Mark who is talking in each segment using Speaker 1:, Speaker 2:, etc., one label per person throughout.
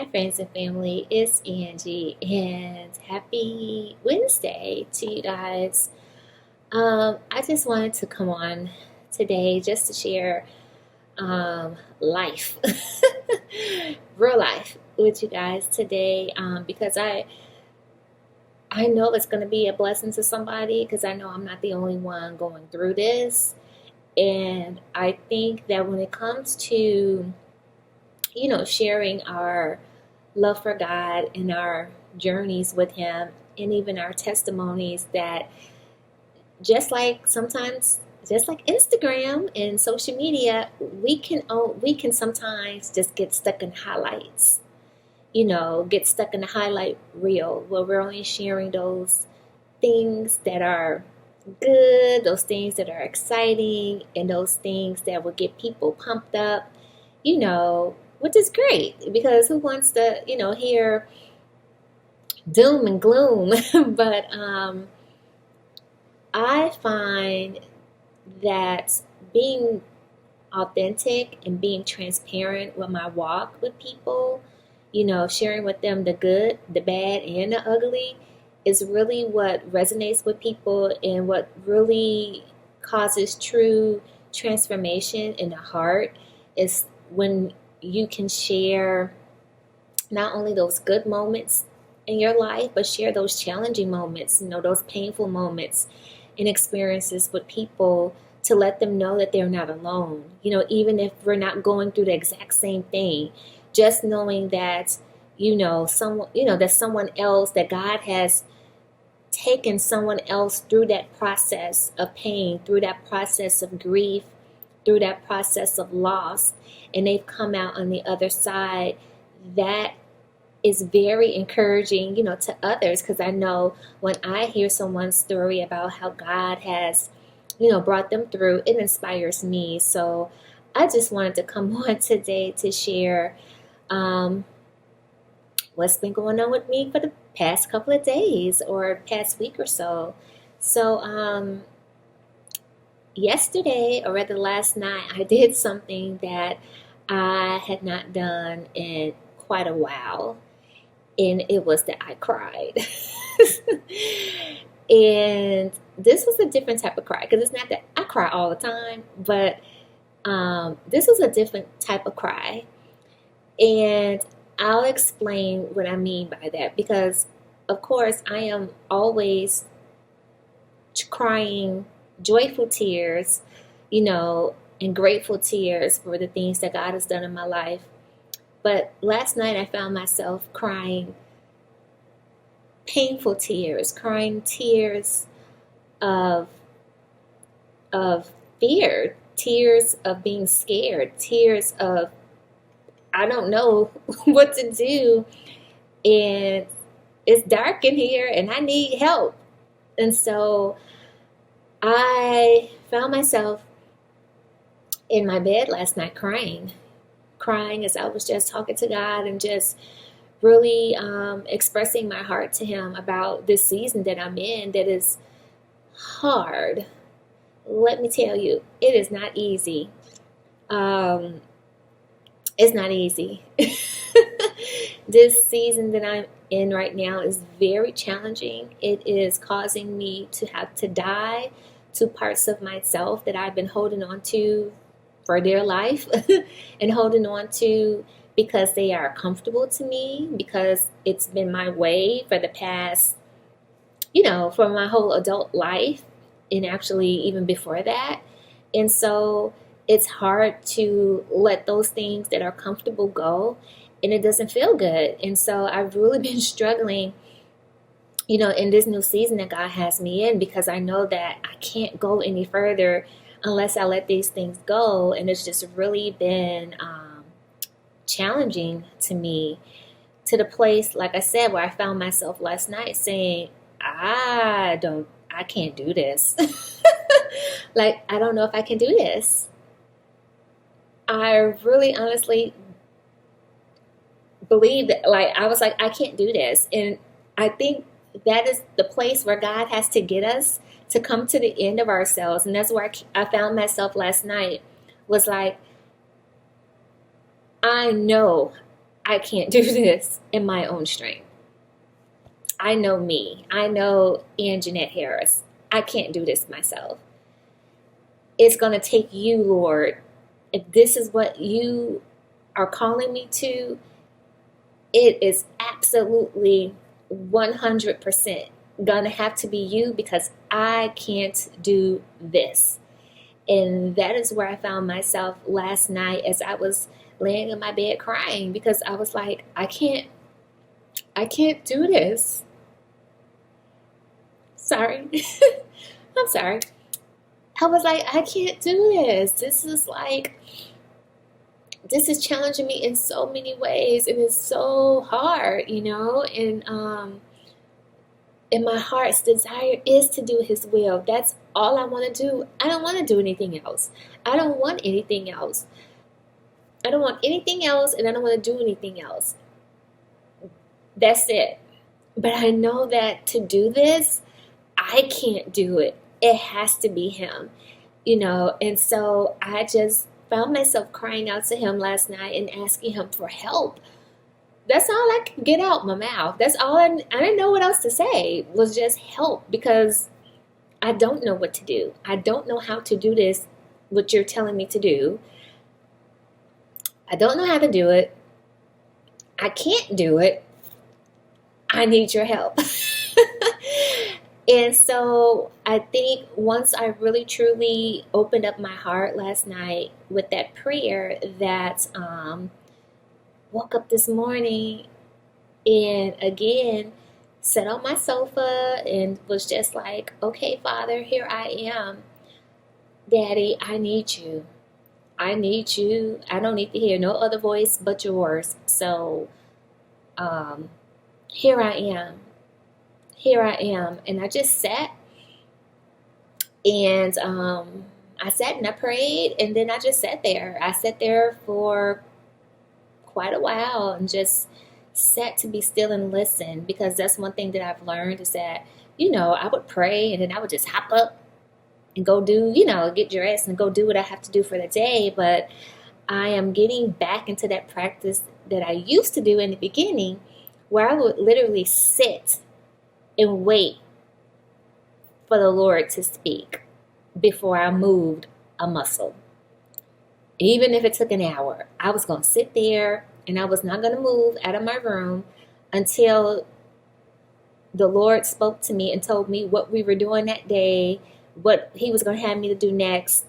Speaker 1: Hi, friends and family. It's Angie, and happy Wednesday to you guys. I just wanted to come on today just to share life, real life, with you guys today because I know it's going to be a blessing to somebody because I know I'm not the only one going through this. And I think that when it comes to, sharing our love for God and our journeys with Him, and even our testimonies, that just like Instagram and social media, we can sometimes just get stuck in highlights. Get stuck in the highlight reel where we're only sharing those things that are good, those things that are exciting, and those things that will get people pumped up, which is great because who wants to, hear doom and gloom? But I find that being authentic and being transparent with my walk with people, sharing with them the good, the bad, and the ugly is really what resonates with people and what really causes true transformation in the heart is when you can share not only those good moments in your life, but share those challenging moments, those painful moments and experiences with people to let them know that they're not alone. Even if we're not going through the exact same thing, just knowing that, that someone else, that God has taken someone else through that process of pain, through that process of grief, through that process of loss, and they've come out on the other side. That is very encouraging, to others, because I know when I hear someone's story about how God has, brought them through, it inspires me. So I just wanted to come on today to share what's been going on with me for the past couple of days or past week or so. So yesterday, or rather last night, I did something that I had not done in quite a while, and it was that I cried. And this was a different type of cry because it's not that I cry all the time, but this was a different type of cry. And I'll explain what I mean by that because, of course, I am always crying joyful tears, and grateful tears for the things that God has done in my life. But last night I found myself crying painful tears, crying tears of of fear, tears of being scared, tears of I don't know what to do, and it's dark in here and I need help. And so I found myself in my bed last night crying as I was just talking to God and just really expressing my heart to Him about this season that I'm in that is hard. Let me tell you, it is not easy. Um, it's not easy. This season that I'm in right now is very challenging. It is causing me to have to die to parts of myself that I've been holding on to for dear life and holding on to because they are comfortable to me, because it's been my way for the past, for my whole adult life, and actually even before that. And so it's hard to let those things that are comfortable go, and it doesn't feel good. And so I've really been struggling, in this new season that God has me in, because I know that I can't go any further unless I let these things go. And it's just really been challenging to me, to the place, like I said, where I found myself last night saying, I can't do this. Like, I don't know if I can do this. I really honestly believe that, like, I was like, I can't do this. And I think that is the place where God has to get us to come to the end of ourselves. And that's where I found myself last night, was like, I know I can't do this in my own strength. I know me. I know Ann Jeanette Harris. I can't do this myself. It's going to take you, Lord. If this is what you are calling me to, it is absolutely 100% going to have to be you, because I can't do this. And that is where I found myself last night as I was laying in my bed crying, because I was like, I can't do this. Sorry. I'm sorry. I was like, I can't do this. This is challenging me in so many ways, and it's so hard, and my heart's desire is to do his will. That's all I want to do. I don't want to do anything else. I don't want anything else. I don't want anything else, and I don't want to do anything else. That's it. But I know that to do this, I can't do it. It has to be him, and so I just found myself crying out to him last night and asking him for help. That's all I could get out my mouth. That's all I didn't know what else to say, was just help, because I don't know what to do. I don't know how to do this, what you're telling me to do. I don't know how to do it. I can't do it. I need your help. And so I think once I really truly opened up my heart last night with that prayer, that woke up this morning and again sat on my sofa and was just like, okay, Father, here I am. Daddy, I need you. I need you. I don't need to hear no other voice but yours. So here I am. Here I am. And I just sat, and I sat and I prayed, and then I just sat there. I sat there for quite a while and just sat to be still and listen, because that's one thing that I've learned is that, I would pray and then I would just hop up and go do, get dressed and go do what I have to do for the day. But I am getting back into that practice that I used to do in the beginning, where I would literally sit and wait for the Lord to speak before I moved a muscle. Even if it took an hour, I was going to sit there and I was not going to move out of my room until the Lord spoke to me and told me what we were doing that day, what he was going to have me to do next.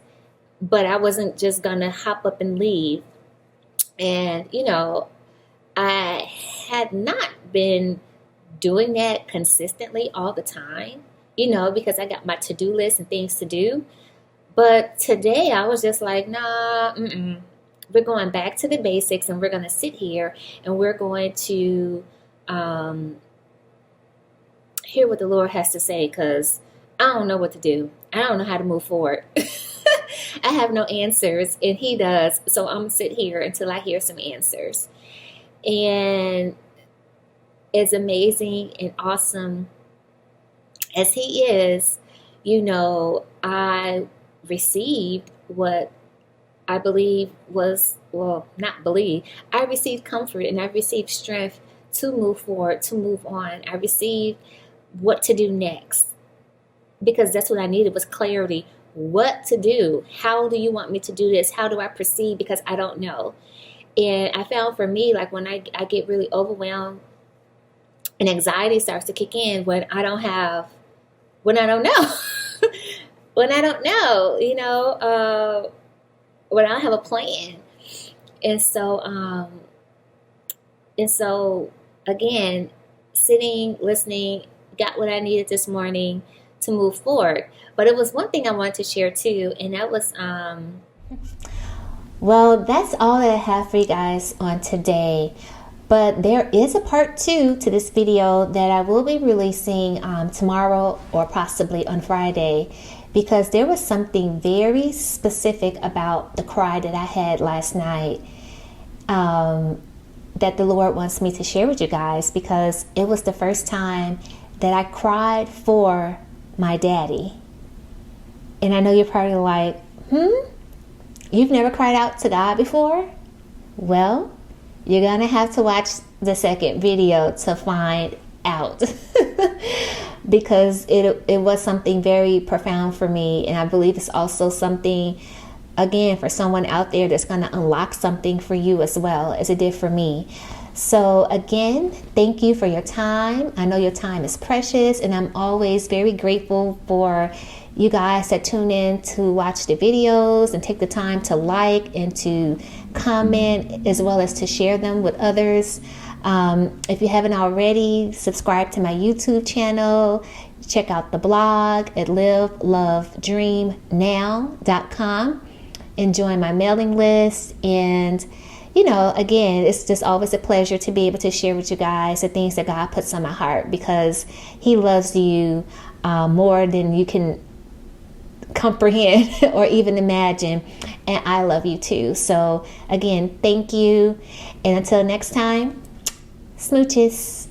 Speaker 1: But I wasn't just going to hop up and leave. And, I had not been doing that consistently all the time, because I got my to-do list and things to do. But today I was just like, nah, we're going back to the basics, and we're going to sit here and we're going to hear what the Lord has to say, because I don't know what to do. I don't know how to move forward. I have no answers, and he does. So I'm going to sit here until I hear some answers. And as amazing and awesome as he is, I received what I believe was, I received comfort and I received strength to move forward, to move on. I received what to do next, because that's what I needed, was clarity. What to do? How do you want me to do this? How do I proceed? Because I don't know. And I found for me, like when I get really overwhelmed and anxiety starts to kick in when I don't know. when I don't know, when I don't have a plan. And so again, sitting, listening, got what I needed this morning to move forward. But it was one thing I wanted to share too, and that was well, that's all that I have for you guys on today. But there is a part 2 to this video that I will be releasing tomorrow or possibly on Friday, because there was something very specific about the cry that I had last night that the Lord wants me to share with you guys, because it was the first time that I cried for my daddy. And I know you're probably like, you've never cried out to God before? Well, You're gonna have to watch the second video to find out. Because it was something very profound for me, and I believe it's also something, again, for someone out there that's going to unlock something for you as well as it did for me. So again, thank you for your time. I know your time is precious, and I'm always very grateful for you guys that tune in to watch the videos and take the time to like and to comment, as well as to share them with others. If you haven't already, subscribe to my YouTube channel. Check out the blog at livelovedreamnow.com and join my mailing list. And again, it's just always a pleasure to be able to share with you guys the things that God puts on my heart, because He loves you more than you can comprehend or even imagine, and I love you too. So again, thank you, and until next time, smooches.